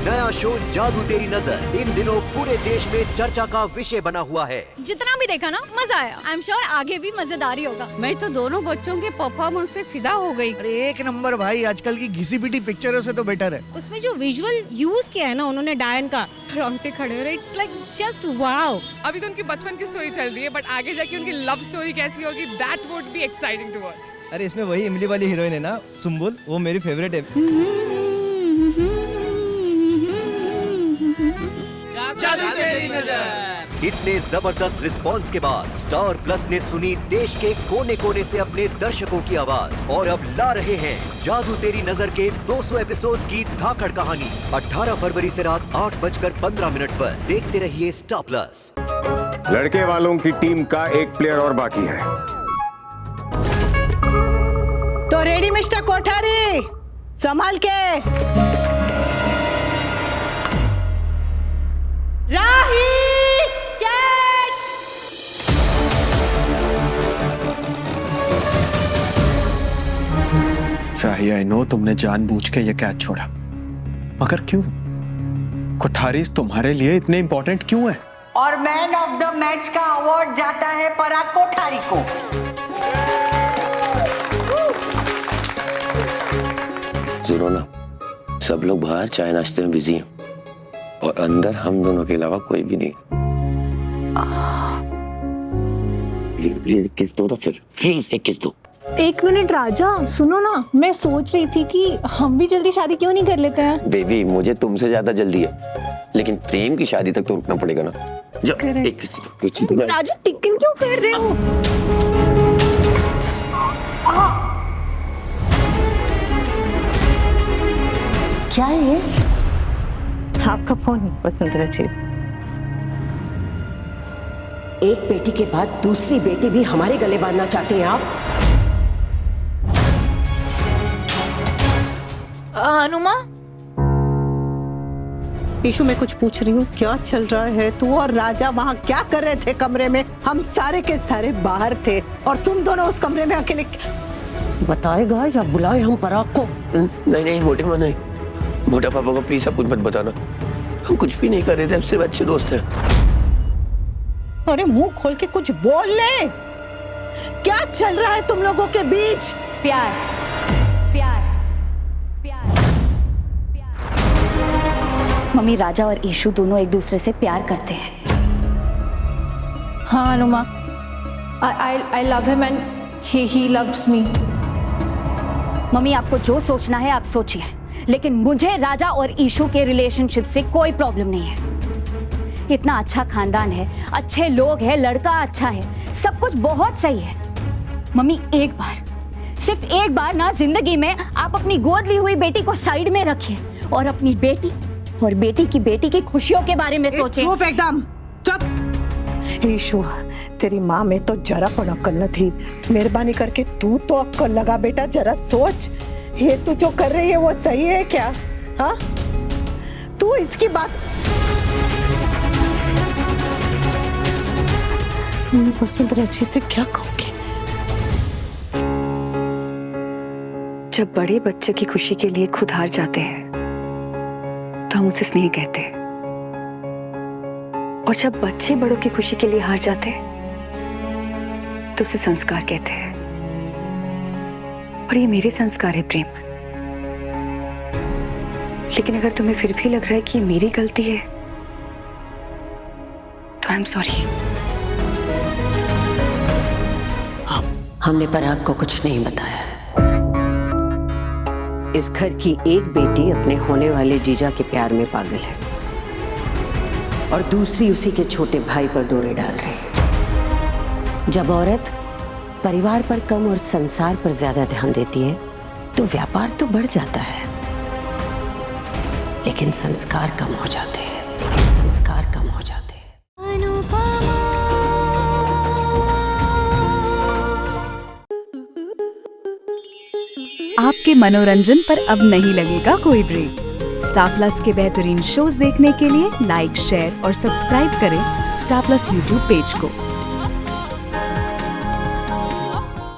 नया शो जादू तेरी नजर इन दिनों पूरे देश में चर्चा का विषय बना हुआ है। जितना भी देखा ना मजा आया। आई एम श्योर आगे भी मजेदार ही होगा। मैं तो दोनों बच्चों के परफॉर्मेंस पे फिदा हो गई। अरे एक नंबर भाई, आजकल की घिसी पिटी पिक्चरों से तो बेटर है। उसमें जो विजुअल यूज किया है ना उन्होंने डायन का, रोंगटे खड़े हो रहे। It's like just wow. अभी तो उनकी बचपन की स्टोरी चल रही है, बट आगे जाके उनकी लव स्टोरी कैसी होगी, that would be exciting to watch. अरे इसमें वही इमली वाली हीरोइन है ना, सुम्बुल, वो मेरी फेवरेट है। इतने जबरदस्त रिस्पांस के बाद स्टार प्लस ने सुनी देश के कोने कोने से अपने दर्शकों की आवाज और अब ला रहे हैं जादू तेरी नजर के 200 एपिसोड्स की धाकड़ कहानी। 18 फरवरी से रात 8:15 पर देखते रहिए स्टार प्लस। लड़के वालों की टीम का एक प्लेयर और बाकी है। तो रेडी मिस्टर कोठारी, संभाल के। राही कैच। राही, आई नो तुमने जानबूझ के ये कैच छोड़ा, मगर क्यों? कोठारीज तुम्हारे लिए इतने इंपॉर्टेंट क्यों है? और मैन ऑफ द मैच का अवार्ड जाता है पराग कोठारी को। सुनो ना, सब लोग बाहर चाय नाश्ते में बिजी हैं और अंदर हम दोनों के अलावा कोई भी नहीं। प्लीज किस दो ना, फिर प्लीज एक किस दो। एक मिनट राजा, सुनो ना, मैं सोच रही थी कि हम भी जल्दी शादी क्यों नहीं कर लेते हैं। बेबी, मुझे तुमसे ज्यादा जल्दी है, लेकिन प्रेम की शादी तक तो रुकना पड़ेगा ना। एक किस दो। राजा टिकन क्यों कर रहे हो? क्या है ये? आपका फोन वसुंधरा जी। एक बेटी के बाद दूसरी बेटी भी हमारे गले बांधना चाहते हैं आप? अनुमा, ईशु, मैं कुछ पूछ रही हूँ, क्या चल रहा है? तू और राजा वहाँ क्या कर रहे थे कमरे में? हम सारे के सारे बाहर थे और तुम दोनों उस कमरे में अकेले। बताएगा या बुलाए हम पराग को? नहीं नहीं, मोटे मन नहीं, मोटा पापा को प्लीज सब कुछ मत बताना। हम कुछ भी नहीं कर रहे थे, हम सिर्फ अच्छे दोस्त हैं। अरे मुंह खोल के कुछ बोल ले। क्या चल रहा है तुम लोगों के बीच? प्यार प्यार प्यार प्यार। मम्मी, राजा और ईशु दोनों एक दूसरे से प्यार करते हैं। हाँ अनुमा, I love him and he loves me। Mummy, आपको जो सोचना है आप सोचिए, लेकिन मुझे राजा और ईशु के रिलेशनशिप से कोई प्रॉब्लम नहीं है। इतना अच्छा खानदान है, अच्छे लोग हैं, लड़का अच्छा है, सब कुछ बहुत सही है। मम्मी, एक बार, सिर्फ एक बार ना जिंदगी में आप अपनी गोद ली हुई बेटी को साइड में रखिए और अपनी बेटी और बेटी की खुशियों के बारे में सोचिए। चुप, एकदम चुप। ईशु, तेरी माँ में तो जरा पण अक्ल न थी। मेहरबानी करके तू तो अक्ल लगा बेटा, जरा सोच, ये तू जो कर रही है वो सही है क्या? हाँ, तू इसकी बात। वसुंधरा जी से क्या कहूंगी? जब बड़े बच्चे की खुशी के लिए खुद हार जाते हैं तो हम उसे स्नेह कहते हैं, और जब बच्चे बड़ों की खुशी के लिए हार जाते हैं तो उसे संस्कार कहते हैं। और ये मेरे संस्कार है प्रेम। लेकिन अगर तुम्हें फिर भी लग रहा है कि ये मेरी गलती है तो आई एम सॉरी। हमने पराग को कुछ नहीं बताया। इस घर की एक बेटी अपने होने वाले जीजा के प्यार में पागल है और दूसरी उसी के छोटे भाई पर डोरे डाल रही है। जब औरत परिवार पर कम और संसार पर ज्यादा ध्यान देती है तो व्यापार तो बढ़ जाता है, लेकिन संस्कार कम हो जाते हैं। आपके मनोरंजन पर अब नहीं लगेगा कोई ब्रेक। स्टार प्लस के बेहतरीन शोज देखने के लिए लाइक, शेयर और सब्सक्राइब करें स्टार प्लस यूट्यूब पेज को।